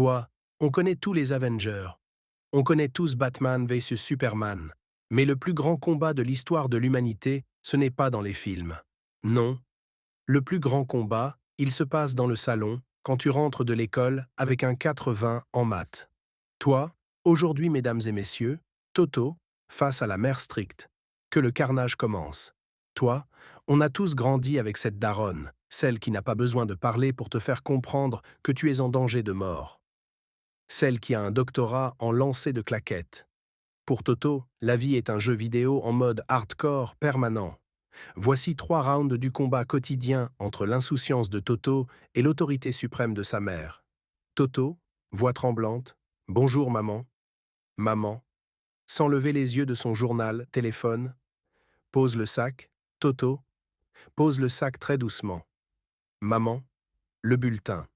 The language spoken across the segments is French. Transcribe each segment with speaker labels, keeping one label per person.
Speaker 1: Toi, on connaît tous les Avengers. On connaît tous Batman vs Superman. Mais le plus grand combat de l'histoire de l'humanité, ce n'est pas dans les films. Non. Le plus grand combat, il se passe dans le salon, quand tu rentres de l'école avec un 80 en maths. Toi, aujourd'hui, mesdames et messieurs, Toto, face à la mère stricte. Que le carnage commence. Toi, on a tous grandi avec cette daronne, celle qui n'a pas besoin de parler pour te faire comprendre que tu es en danger de mort. Celle qui a un doctorat en lancer de claquettes. Pour Toto, la vie est un jeu vidéo en mode hardcore permanent. Voici 3 rounds du combat quotidien entre l'insouciance de Toto et l'autorité suprême de sa mère. Toto, voix tremblante, « Bonjour maman ». Maman, sans lever les yeux de son journal, téléphone, pose le sac, Toto, pose le sac très doucement. Maman, le bulletin.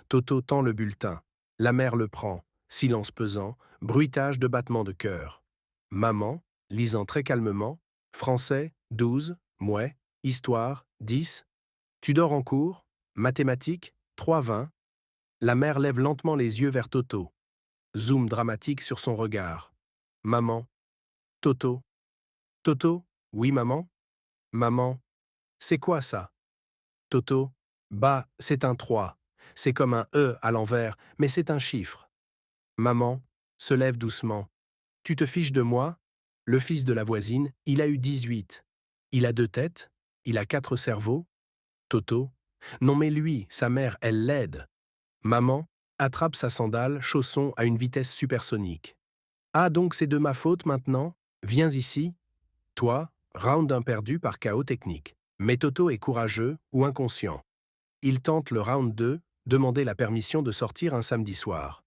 Speaker 1: Toto tend le bulletin. La mère le prend. Silence pesant, bruitage de battements de cœur. Maman, lisant très calmement, français, 12, mouais, histoire, 10. Tu dors en cours, mathématiques, 3,20. La mère lève lentement les yeux vers Toto. Zoom dramatique sur son regard. Maman, Toto. Toto, oui maman. Maman, c'est quoi ça? Toto, bah, c'est un 3. C'est comme un E à l'envers, mais c'est un chiffre. Maman, se lève doucement. Tu te fiches de moi? Le fils de la voisine, il a eu 18. Il a 2 têtes? Il a 4 cerveaux? Toto, non mais lui, sa mère, elle l'aide. Maman, attrape sa sandale, chausson à une vitesse supersonique. Ah donc c'est de ma faute maintenant? Viens ici. Toi, round 1 perdu par chaos technique. Mais Toto est courageux ou inconscient. Il tente le round 2, demander la permission de sortir un samedi soir.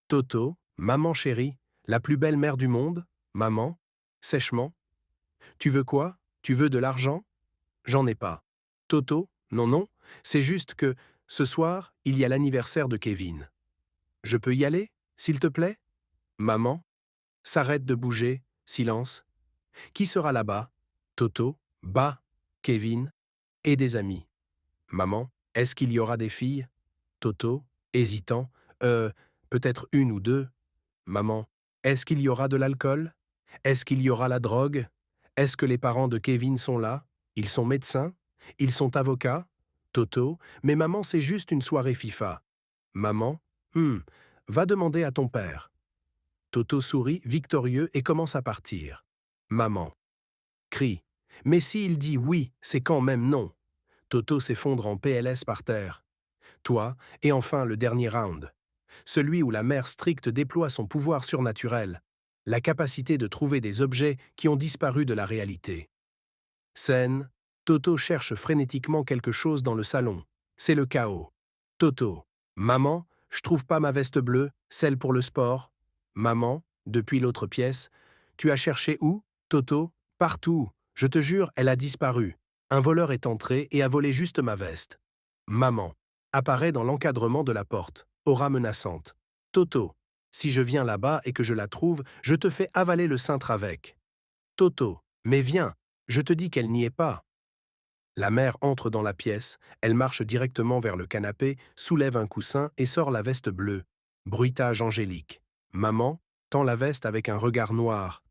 Speaker 1: Toto, maman chérie, la plus belle mère du monde, maman, sèchement. Tu veux quoi? Tu veux de l'argent? J'en ai pas. Toto, non non, c'est juste que, ce soir, il y a l'anniversaire de Kevin. Je peux y aller, s'il te plaît? Maman, s'arrête de bouger, silence. Qui sera là-bas? Toto, bah, Kevin, et des amis. Maman, est-ce qu'il y aura des filles? Toto, hésitant, peut-être 1 ou 2. Maman, est-ce qu'il y aura de l'alcool? Est-ce qu'il y aura la drogue? Est-ce que les parents de Kevin sont là? Ils sont médecins? Ils sont avocats? Toto, mais maman, c'est juste une soirée FIFA. Maman, va demander à ton père. Toto sourit, victorieux, et commence à partir. Maman, crie. Mais s'il dit oui, c'est quand même non. Toto s'effondre en PLS par terre. Toi, et enfin le dernier round. Celui où la mère stricte déploie son pouvoir surnaturel, la capacité de trouver des objets qui ont disparu de la réalité. Scène, Toto cherche frénétiquement quelque chose dans le salon. C'est le chaos. Toto, maman, je trouve pas ma veste bleue, celle pour le sport. Maman, depuis l'autre pièce, tu as cherché où? Toto, partout. Je te jure, elle a disparu. Un voleur est entré et a volé juste ma veste. Maman, apparaît dans l'encadrement de la porte, aura menaçante. Toto, si je viens là-bas et que je la trouve, je te fais avaler le cintre avec. Toto, mais viens, je te dis qu'elle n'y est pas. La mère entre dans la pièce, elle marche directement vers le canapé, soulève un coussin et sort la veste bleue. Bruitage angélique. Maman tend la veste avec un regard noir.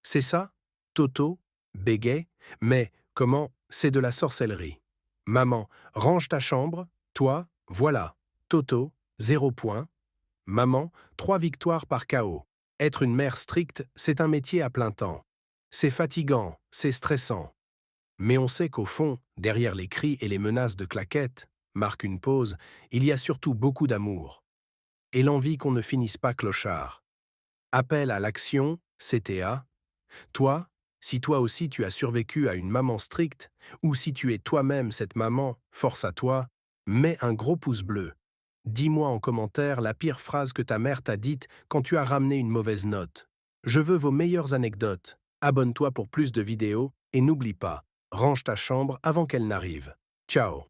Speaker 1: C'est ça? Toto bégaie. Mais comment? C'est de la sorcellerie. Maman, range ta chambre. Toi, voilà. Toto, 0 point. Maman, 3 victoires par KO. Être une mère stricte, c'est un métier à plein temps. C'est fatigant, c'est stressant. Mais on sait qu'au fond, derrière les cris et les menaces de claquettes, marque une pause, il y a surtout beaucoup d'amour. Et l'envie qu'on ne finisse pas clochard. Appel à l'action, CTA. Toi, si toi aussi tu as survécu à une maman stricte, ou si tu es toi-même cette maman, force à toi, mets un gros pouce bleu. Dis-moi en commentaire la pire phrase que ta mère t'a dite quand tu as ramené une mauvaise note. Je veux vos meilleures anecdotes. Abonne-toi pour plus de vidéos et n'oublie pas, range ta chambre avant qu'elle n'arrive. Ciao.